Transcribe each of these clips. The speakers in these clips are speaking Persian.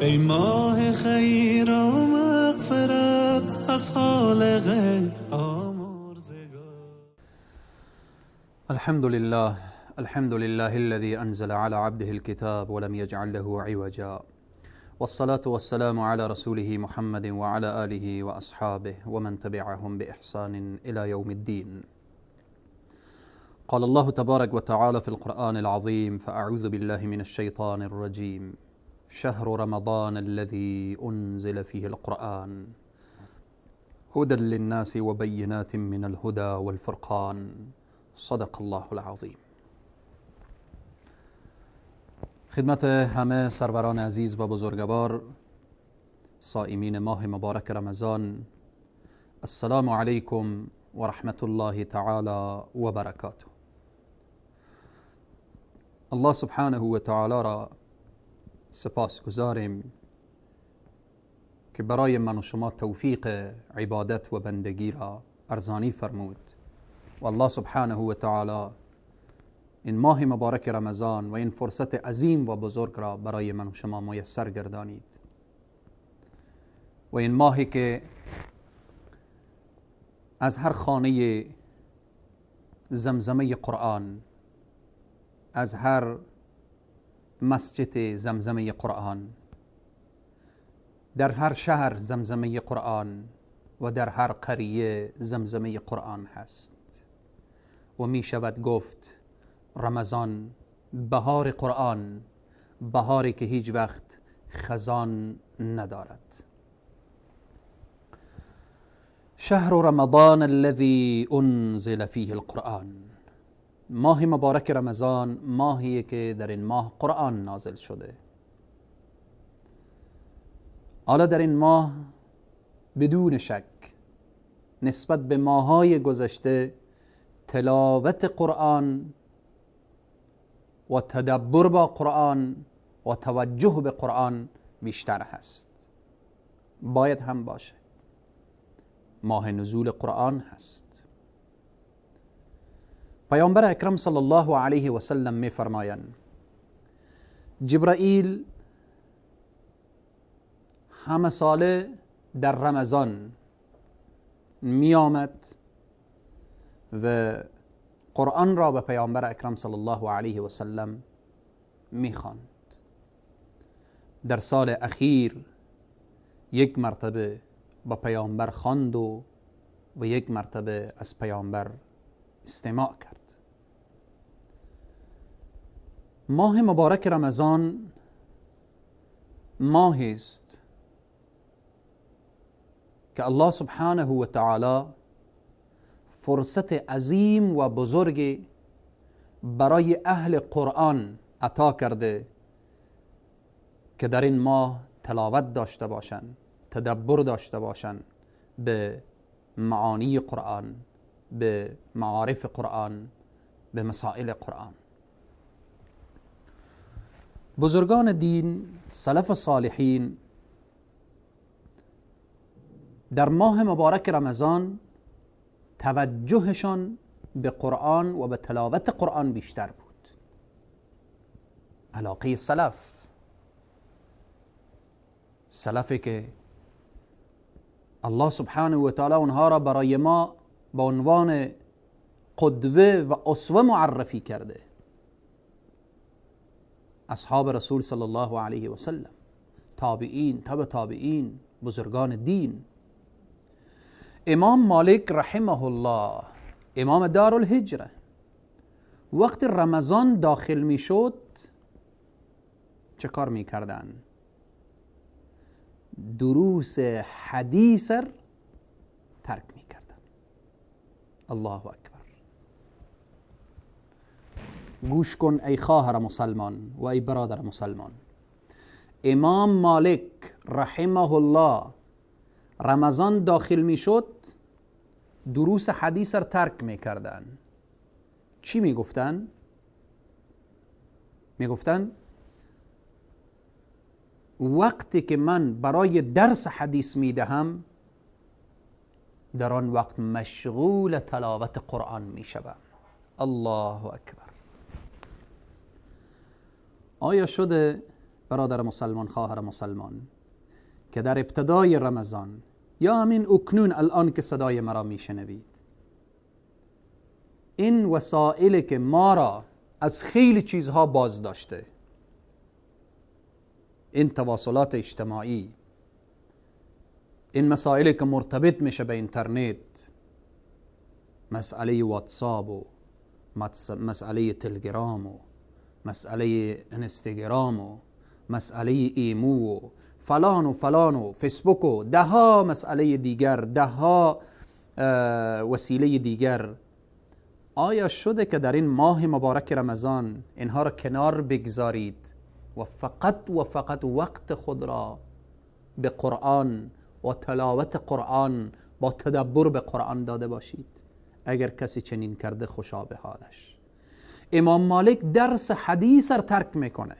ای ماه خیر و مغفرت از خالق آمرزگار. الحمد لله الذي أنزل على عبده الكتاب ولم يجعل له عوجا، والصلاة والسلام على رسوله محمد وعلى آله وأصحابه ومن تبعهم بإحسان إلى يوم الدين. قال الله تبارك وتعالى في القرآن العظيم: فأعوذ بالله من الشيطان الرجيم. شهر رمضان الذي أنزل فيه القرآن هدى للناس وبينات من الهدى والفرقان. صدق الله العظیم. خدمت همه سروران عزیز و بزرگوار صائمین ماه مبارک رمضان، السلام علیکم و رحمت الله تعالی و برکاته. الله سبحانه و تعالی را سپاس گذاریم که برای من و شما توفیق عبادت و بندگی را ارزانی فرمود و الله سبحانه و تعالی این ماه مبارک رمضان و این فرصت عظیم و بزرگ را برای من و شما میسر گردانید و این ماهی که از هر خانه زمزمه قرآن، از هر مسجد زمزمه قرآن، در هر شهر زمزمه قرآن و در هر قریه زمزمه قرآن هست و می شود گفت رمضان بهار قرآن، بهاری که هیچ وقت خزان ندارد. شهر رمضان الذي انزل فيه القرآن، ماه مبارک رمضان ماهی که در این ماه قرآن نازل شده. حالا در این ماه بدون شک نسبت به ماه‌های گذشته تلاوت قرآن و تدبر با قرآن و توجه به قرآن بیشتر هست. باید هم باشه. ماه نزول قرآن هست. پیامبر اکرم صلی الله علیه و سلم می فرمایند جبرائیل همه ساله در رمضان می آمد و قرآن را به پیامبر اکرم صلی الله علیه و سلم می خواند. در سال اخیر یک مرتبه با پیامبر خواند و یک مرتبه از پیامبر استماع کرد. ماه مبارک رمضان ماهی است که الله سبحانه و تعالی فرصت عظیم و بزرگی برای اهل قرآن عطا کرده که در این ماه تلاوت داشته باشند، تدبر داشته باشند به معانی قرآن، به معارف قرآن، به مسائل قرآن. بزرگان دین، سلف صالحین در ماه مبارک رمضان توجهشان به قرآن و به تلاوت قرآن بیشتر بود. علاقه سلفی که الله سبحانه و تعالی اونها را برای ما با عنوان قدوه و اسوه معرفی کرده. اصحاب رسول صلی الله علیه و سلم، تابعین، تبع تابعین، بزرگان دین. امام مالک رحمه الله، امام دار الهجره، وقت رمضان داخل می شد چه کار می کردن؟ دروس حدیث ترک می کردن. الله اکبر. گوش کن ای خواهر مسلمان و ای برادر مسلمان. امام مالک رحمه الله رمضان داخل می شد دروس حدیث را ترک می کردن. چی می گفتن؟ می گفتن وقتی که من برای درس حدیث می دهم در آن وقت مشغول تلاوت قرآن می شوم. الله اکبر. آیا شده برادر مسلمان، خواهر مسلمان، که در ابتدای رمضان یا همین اکنون الان که صدای مرا میشنوید، این وسایلی که ما را از خیلی چیزها باز داشته، این تواصلات اجتماعی، این مسائلی که مرتبط میشه به اینترنت، مسئله واتساپ و مسئله تلگرام و مسئله اینستاگرام و مسئله ایمو و فلان و فلان و فیسبوک و ده ها مسئله دیگر، ده ها وسیله دیگر، آیا شده که در این ماه مبارک رمضان اینها را کنار بگذارید و فقط وقت خود را به قرآن و تلاوت قرآن با تدبر به قرآن داده باشید؟ اگر کسی چنین کرده خوشا به حالش. امام مالک درس حدیث را ترک میکنه،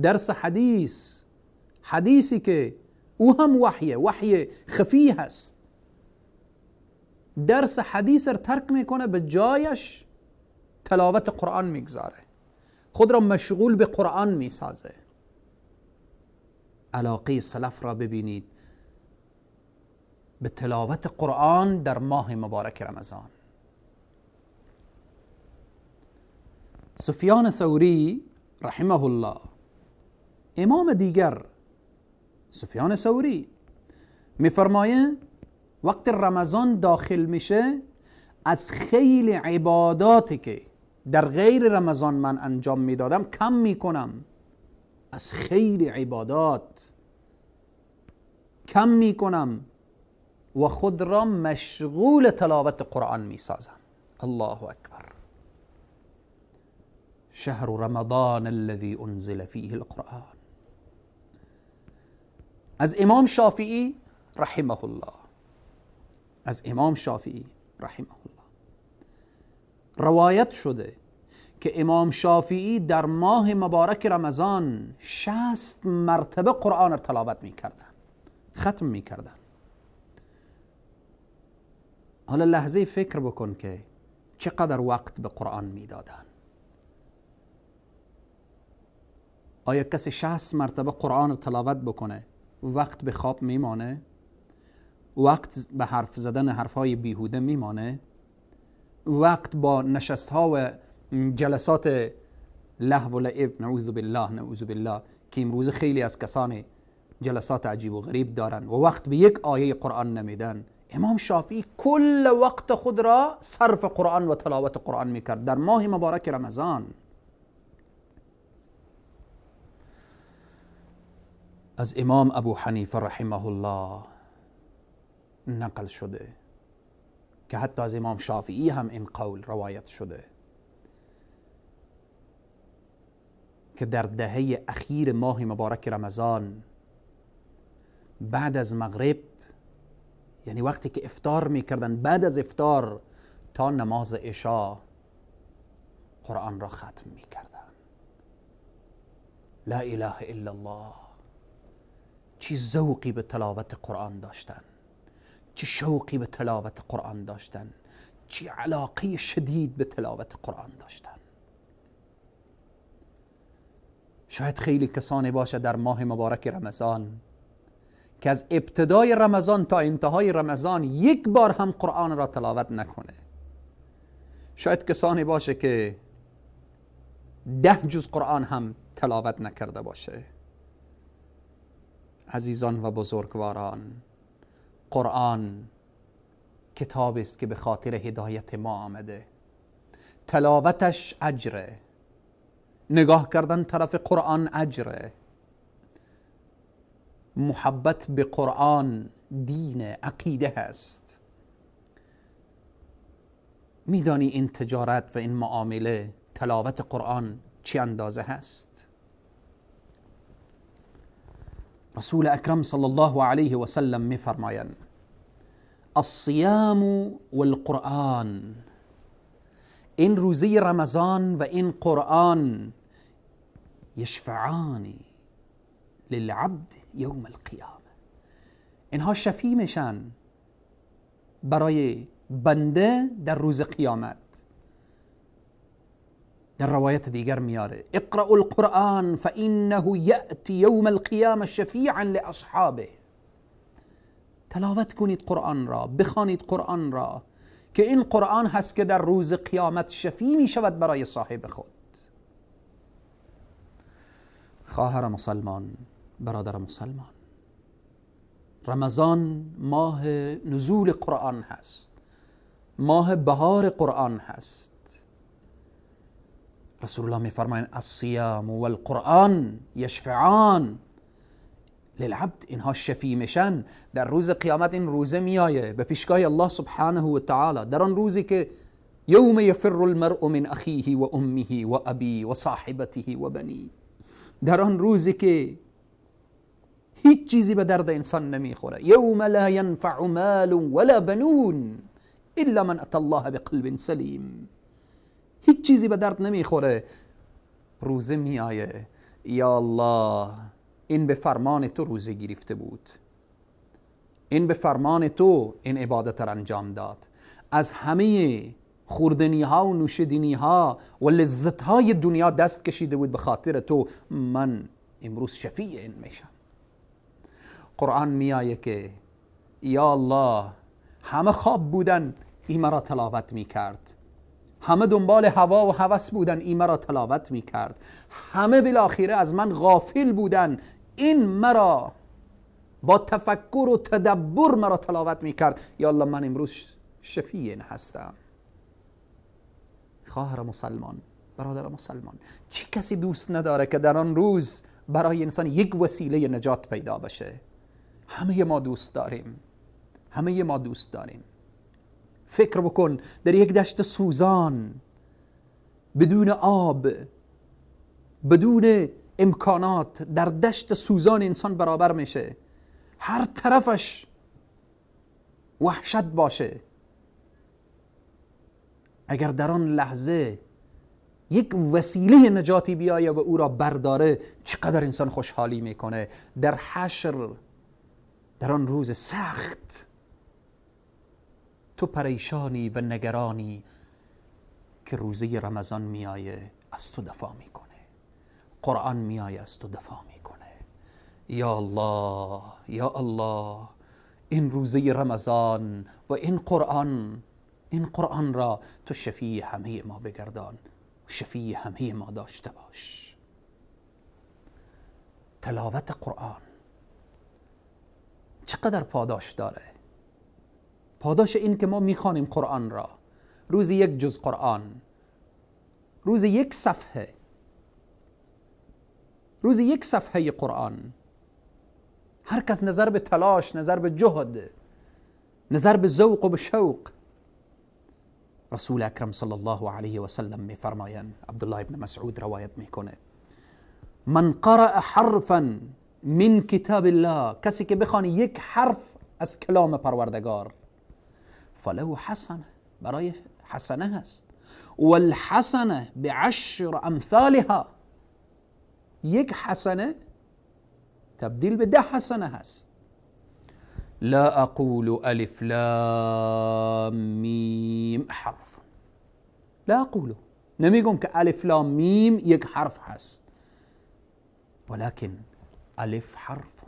درس حدیثی که او هم وحی خفی هست، درس حدیث را ترک میکنه، به جایش تلاوت قرآن میگذاره، خود را مشغول به قرآن میسازه. علاقه سلف را ببینید به تلاوت قرآن در ماه مبارک رمضان. سفیان ثوری رحمه الله، امام دیگر سفیان ثوری، میفرمایه وقت رمضان داخل میشه، از خیلی عباداتی که در غیر رمضان من انجام میدادم کم میکنم، از خیلی عبادات کم میکنم و خود را مشغول تلاوت قرآن میسازم. الله اکبر. شهر رمضان الذي انزل فيه القرآن. از امام شافعی رحمه الله، از امام شافعی رحمه الله روایت شده که امام شافعی در ماه مبارک رمضان 60 مرتبه قرآن را تلاوت میکردن، ختم میکردن. حالا لحظه فکر بکن که چقدر وقت به قرآن میدادن. آیا کسی 60 مرتبه قرآن را تلاوت بکنه وقت به خواب میمانه؟ وقت به حرف زدن حرفهای بیهوده میمانه؟ وقت با نشستها و جلسات لهو و لعب، نعوذ بالله که امروز خیلی از کسان جلسات عجیب و غریب دارن و وقت به یک آیه قرآن نمیدن. امام شافعی کل وقت خود را صرف قرآن و تلاوت قرآن میکرد در ماه مبارک رمضان. از امام ابو حنیفه رحمه الله نقل شده که حتی از امام شافعی هم این قول روایت شده که در دهه اخیر ماه مبارک رمضان بعد از مغرب، یعنی وقتی که افطار میکردن، بعد از افطار تا نماز عشا قرآن را ختم میکردن. لا اله الا الله. چی ذوقی به تلاوت قرآن داشتن، چی شوقی به تلاوت قرآن داشتن، چی علاقه شدید به تلاوت قرآن داشتن. شاید خیلی کسانی باشه در ماه مبارک رمضان که از ابتدای رمضان تا انتهای رمضان یک بار هم قرآن را تلاوت نکنه. شاید کسانی باشه که 10 جز قرآن هم تلاوت نکرده باشه. عزیزان و بزرگواران، قرآن کتابی است که به خاطر هدایت ما آمده. تلاوتش اجره، نگاه کردن طرف قرآن اجره. محبت به قرآن دین، عقیده هست. میدانی این تجارت و این معامله تلاوت قرآن چی اندازه هست؟ رسول اکرم صلی الله علیه و سلم میفرمایند الصیام والقرآن، این روزه رمضان و این قرآن یشفعان للعبد یوم القیامه، اینها شفیع میشن برای بنده در روز قیامت. در روایت دیگر میاره اقرأوا القرآن فإنه یأتی یوم القیامة شفیعا لاصحابه. تلاوت کنید قرآن را، بخوانید قرآن را، که این قرآن هست که در روز قیامت شفیع می شود برای صاحب خود. خواهر مسلمان، برادر مسلمان، رمضان ماه نزول قرآن هست، ماه بهار قرآن هست. رسول الله می فرمایند الصیام و القرآن یشفعان للعبد. اینها شفیع میشن در روز قیامت. این روزه میایه به پیشگاه الله سبحانه و تعالی، در آن روزی که یوم یفر المرء من اخیه و امه و ابی و صاحبته و بنی، در آن روزی که هیچ چیزی به درد انسان نمیخوره. یوم لا ینفع مال ولا بنون الا من اتى الله بقلب سلیم. هیچ چیزی به درد نمیخوره. روزه میآیه، یا الله این به فرمان تو روزه گرفته بود، این به فرمان تو این عبادت را انجام داد، از همه خوردنی ها و نوشیدنی ها و لذت های دنیا دست کشیده بود به خاطر تو، من امروز شفیع این میشم. قرآن میآیه که یا الله همه خواب بودن این مرا تلاوت میکرد، همه دنبال هوا و هوس بودن این مرا تلاوت میکرد، همه بالاخره از من غافل بودن این مرا با تفکر و تدبر مرا تلاوت میکرد. یا الله من امروز شفیع این هستم. خواهر مسلمان، برادر مسلمان، چه کسی دوست نداره که در آن روز برای انسان یک وسیله نجات پیدا بشه؟ همه ما دوست داریم، همه ما دوست داریم. فکر بکن در یک دشت سوزان، بدون آب، بدون امکانات، در دشت سوزان انسان برابر میشه، هر طرفش وحشت باشه. اگر در آن لحظه یک وسیله نجاتی بیایه و او را برداره، چقدر انسان خوشحالی میکنه. در حشر، در آن روز سخت، تو پریشانی و نگرانی که روزه رمضان میایه از تو دفاع میکنه، قرآن میایه از تو دفاع میکنه. یا الله، یا الله، این روزه رمضان و این قرآن را تو شفیع همه ما بگردان، شفیع همه ما داشته باش. تلاوت قرآن چقدر پاداش داره؟ پاداش این که ما میخوانیم قرآن را، روز یک جز قرآن، روز یک صفحه، روز یک صفحه قرآن. هر کس نظر به تلاش، نظر به جهد، نظر به ذوق و به شوق. رسول اکرم صلی الله علیه و سلم میفرمایند، عبدالله ابن مسعود روایت میکنه، من قرأ حرفا من کتاب الله، کسی که بخوانه یک حرف از کلام پروردگار، فله حسنه، برای حسنه هست، والحسنه بعشر امثالها، یک حسنه تبدیل به 10 حسنه هست. لا اقول الف لام میم حرف، لا اقول، نمیگم که الف لام میم یک حرف هست، ولكن الف حرف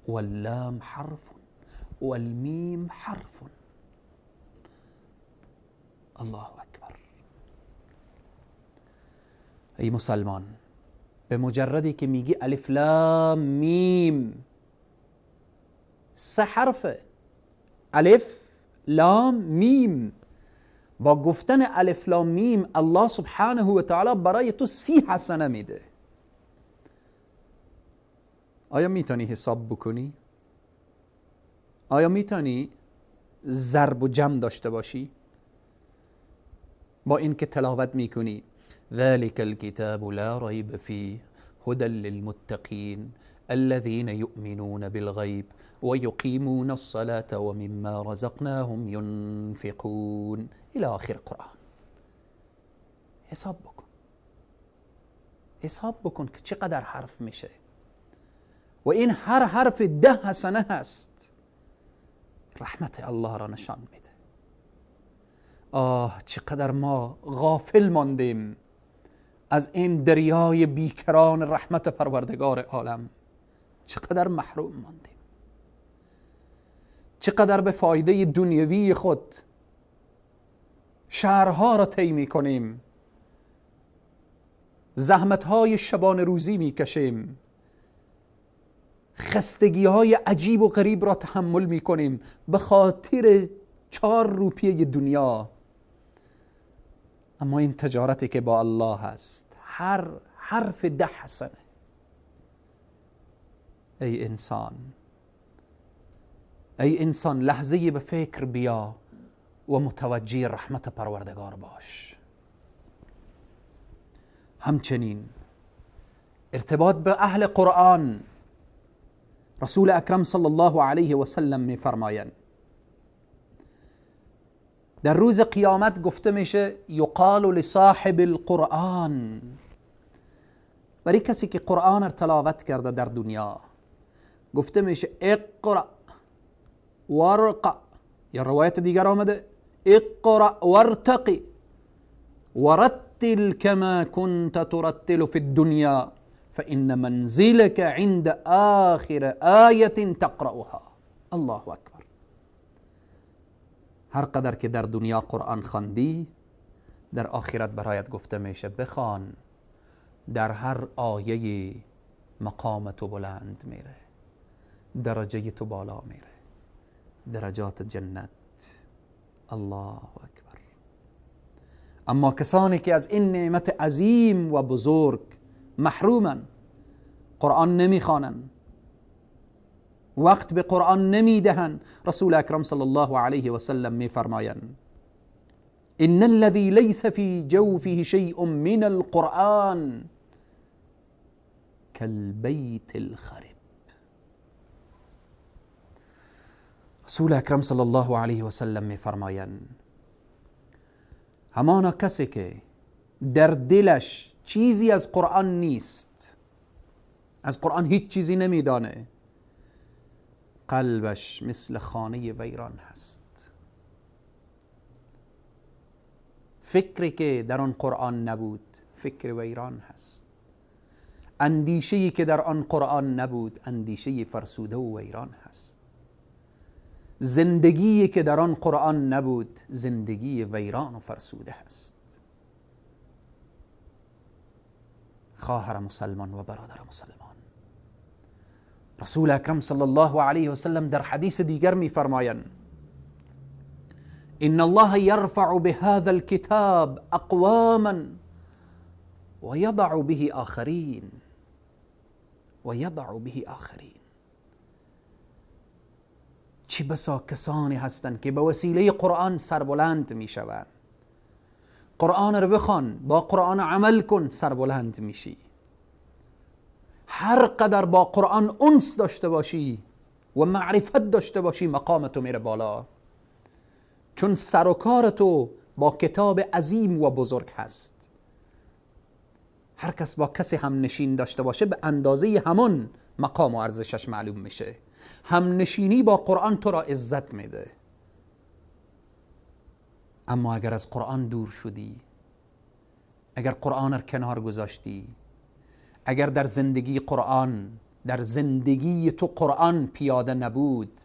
واللام حرف والمیم حرف. الله اکبر. ای مسلمان، به مجردی که میگی الف لام میم، 3 حرفه، الف لام میم. با گفتن الف لام میم الله سبحانه و تعالی برای تو 30 حسنه میده. آیا میتونی حساب بکنی؟ آیا میتونی ضرب و جمع داشته باشی؟ با این که تلاوت میکنی ذلك الكتاب لا ريب فيه هدى للمتقين الذين يؤمنون بالغيب ويقيمون الصلاة ومما رزقناهم ينفقون الى آخر قرآن. حساب بکن که چقدر حرف میشه و این هر حرف 10 حسنه هست. رحمت الله را نشان میده. چقدر ما غافل ماندیم از این دریای بیکران رحمت پروردگار عالم چقدر محروم ماندیم، چقدر به فایده دنیوی خود شهرها را طی می‌کنیم، زحمت‌های شبانه روزی می‌کشیم، خستگی‌های عجیب و غریب را تحمل می‌کنیم به خاطر 4 روپیه دنیا. اما این تجارتی که با الله هست، هر حرف 10 حسنه. ای انسان لحظه به فکر بیا و متوجه رحمت پروردگار باش. همچنین ارتباط به اهل قرآن، رسول اکرم صلی الله علیه و سلم میفرمایند در روز قیامت گفته میشه یقال لصاحب القرآن، برای کسی که قرآن را تلاوت کرده در دنیا گفته میشه اقرأ ورقع، یا روایت دیگر آمده اقرأ وارتقی ورتل كما كنت ترتل في الدنيا فإن منزلك عند آخر آية تقرأها. الله اکبر. هر قدر که در دنیا قرآن خواندی، در آخرت برایت گفته میشه بخوان، در هر آیه مقام تو بلند میره، درجه تو بالا میره، درجات جنت. الله اکبر. اما کسانی که از این نعمت عظیم و بزرگ محرومن، قرآن نمیخوانند، وقت به قرآن نمیدهند، رسول اکرم صلی الله علیه و سلم میفرمایند ان الذي ليس في جوفه شيء من القرآن كالبيت الخرب. رسول اکرم صلی الله علیه و سلم میفرمایند همانا کسی که در دلش چیزی از قرآن نیست، از قرآن هیچ چیزی نمیدانه، قلبش مثل خانه ویران هست. فکری که در آن قرآن نبود فکر ویران هست، اندیشه‌ای که در آن قرآن نبود اندیشه فرسوده و ویران هست، زندگی که در آن قرآن نبود زندگی ویران و فرسوده هست. خواهر مسلمان و برادر مسلمان، رسول اکرم صلی الله علیه و سلم در حدیث دیگر می‌فرمایند ان الله يرفع بهذا الكتاب اقواما ويضع به آخرین ويضع به آخرین. چه بسا کسانی هستند که به وسیله قرآن سربلند میشوند. قرآن رو بخوان، با قرآن عمل کن، سربلند میشی. هر قدر با قرآن انس داشته باشی و معرفت داشته باشی مقام تو میره بالا، چون سر و کار تو با کتاب عظیم و بزرگ هست. هر کس با کسی هم نشین داشته باشه به اندازه همون مقام و ارزشش معلوم میشه. هم نشینی با قرآن تو را عزت میده. اما اگر از قرآن دور شدی، اگر قرآن را کنار گذاشتی، اگر در زندگی تو قرآن پیاده نبود،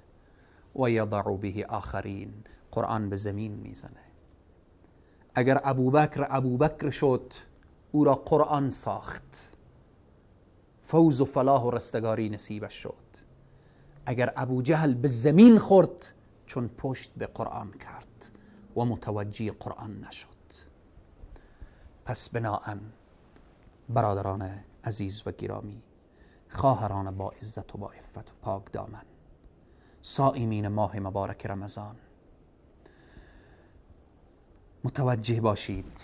و یضع به آخرین، قرآن به زمین میزنه. اگر ابوبکر شد، او را قرآن ساخت، فوز و فلاح و رستگاری نصیبش شد. اگر ابو جهل به زمین خورد، چون پشت به قرآن کرد و متوجه قرآن نشد. پس بناهن برادران عزیز و گرامی، خواهران با عزت و با عفت و پاک دامن، صائمین ماه مبارک رمضان، متوجه باشید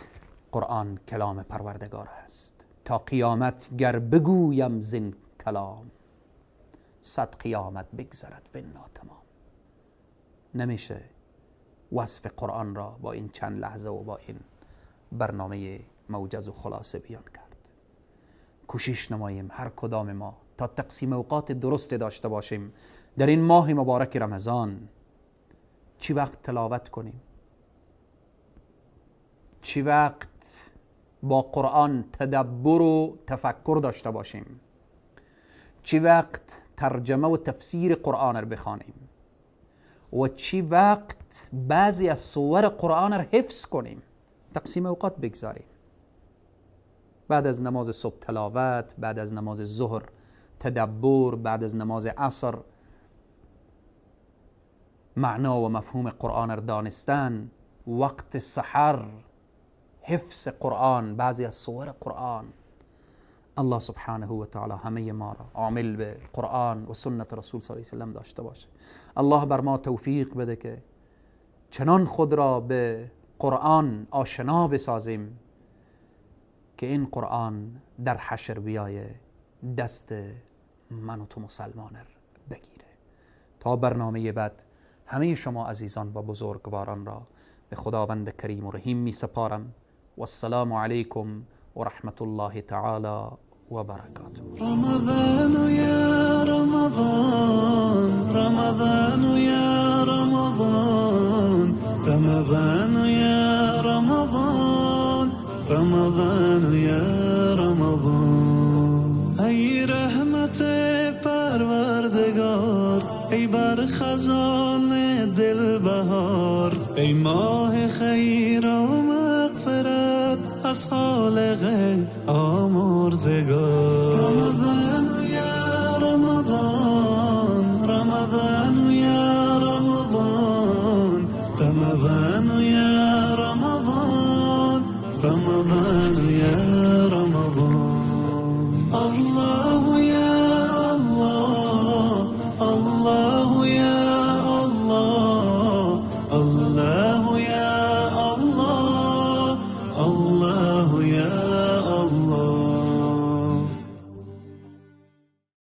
قرآن کلام پروردگار است. تا قیامت گر بگویم زین کلام، 100 قیامت بگذرد و ناتمام. نمیشه وصف قرآن را با این چند لحظه و با این برنامه موجز و خلاصه بیان کرد. کوشش نماییم هر کدام ما تا تقسیم اوقات درست داشته باشیم در این ماه مبارک رمضان. چی وقت تلاوت کنیم، چی وقت با قرآن تدبر و تفکر داشته باشیم، چی وقت ترجمه و تفسیر قرآن رو بخوانیم و چی وقت بعضی از سور قرآن رو حفظ کنیم، تقسیم اوقات بگذاریم. بعد از نماز صبح تلاوت، بعد از نماز ظهر تدبر، بعد از نماز عصر معنا و مفهوم قرآن را دانستن، وقت سحر حفظ قرآن، بعضی از سور قرآن. الله سبحانه و تعالی همه ما را عامل به قرآن و سنت رسول صلی الله علیه و سلم داشته باشه. الله بر ما توفیق بده که چنان خود را به قرآن آشنا بسازیم که این قرآن در حشر بیایه دست من و تو مسلمان بگیره. تا برنامه بعد همه شما عزیزان و بزرگواران را به خداوند کریم و رحیم می سپارم. و السلام علیکم و رحمت الله تعالی و برکاته. رمضان یا رمضان، رمضان یا رمضان، رمضان یا رمضان، رمضان یا رمضان. ای رحمت پروردگار، ای بر خزان دل بهار، ای ماه خیر و مغفرت از خالق آمرزگار. رمضان یا رمضان، رمضان یا رمضان، رمضان یا رمضان، رمضان یا رمضان. الله یا الله، الله یا الله، الله یا الله، الله یا الله.